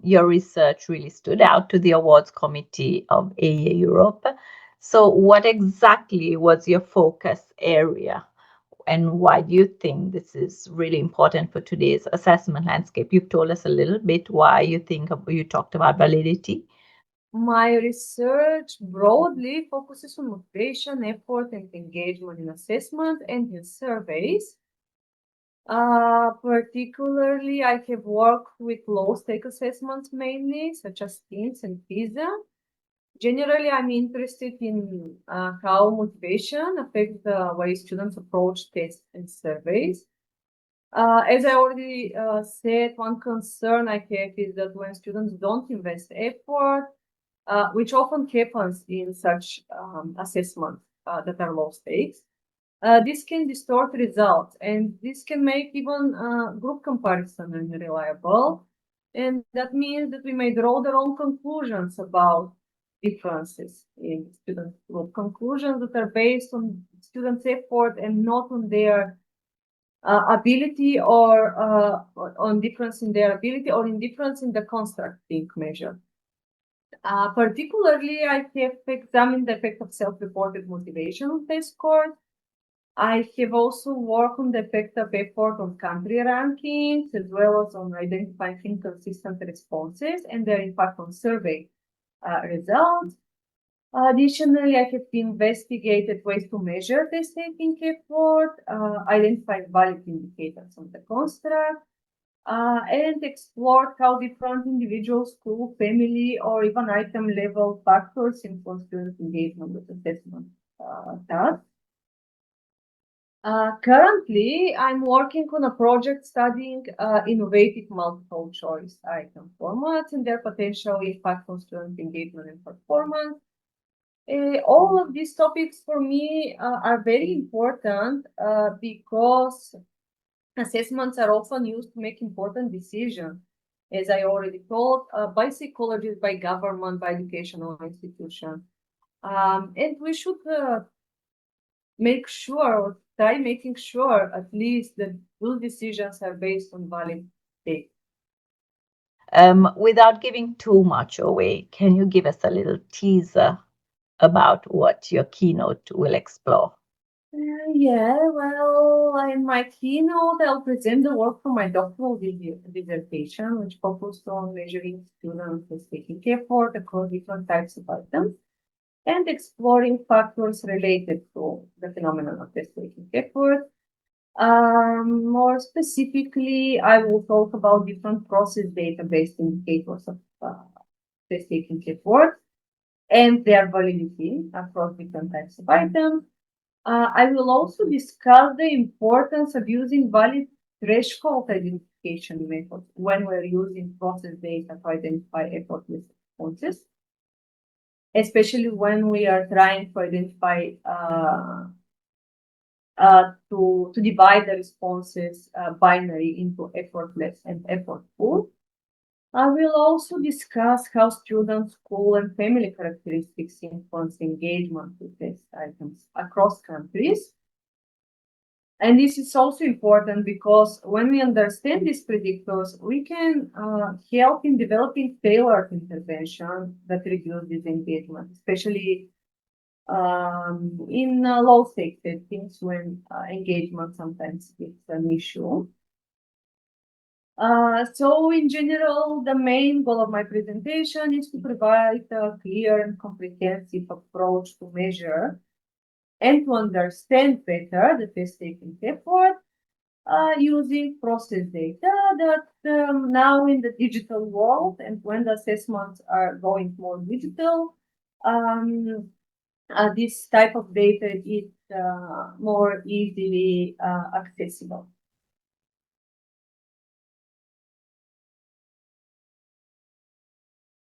your research really stood out to the awards committee of AEA Europe. So what exactly was your focus area? And why do you think this is really important for today's assessment landscape? You've told us a little bit why you talked about validity. My research broadly focuses on motivation, effort, and engagement in assessment and in surveys. Particularly, I have worked with low-stake assessments mainly, such as TIMSS and PISA. Generally, I'm interested in how motivation affects the way students approach tests and surveys. As I already said, one concern I have is that when students don't invest effort, which often happens in such assessments that are low stakes, this can distort results, and this can make even group comparison unreliable. And that means that we may draw the wrong conclusions about differences in student group, conclusions that are based on students' effort and not on their ability or on difference in their ability or in difference in the construct being measured. Particularly, I have examined the effect of self-reported motivation on test scores. I have also worked on the effect of effort on country rankings, as well as on identifying inconsistent responses and their impact on survey results. Additionally, I have investigated ways to measure test-taking effort, identified valid indicators on the construct, and explored how different individual, school, family, or even item-level factors influence student engagement with assessment tasks. Currently, I'm working on a project studying innovative multiple choice item formats and their potential impact on student engagement and performance. All of these topics for me are very important because assessments are often used to make important decisions, as I already told, by psychologists, by government, by educational institutions. And we should make sure or try making sure at least that those decisions are based on valid data. Without giving too much away, can you give us a little teaser about what your keynote will explore? In my keynote, I'll present the work from my doctoral dissertation, which focused on measuring students' taking effort across different types of items and exploring factors related to the phenomenon of test-taking effort. More specifically, I will talk about different process data-based indicators of test-taking effort and their validity across different types of items. I will also discuss the importance of using valid threshold identification methods when we're using process data to identify effortless responses, especially when we are trying to identify to divide the responses binary into effortless and effortful. I will also discuss how students, school, and family characteristics influence engagement with test items across countries. And this is also important because when we understand these predictors, we can help in developing tailored intervention that reduce this engagement, especially in low-stake settings when engagement sometimes is an issue. So in general, the main goal of my presentation is to provide a clear and comprehensive approach to measure and to understand better the test-taking effort using process data that now in the digital world and when the assessments are going more digital, this type of data is more easily accessible.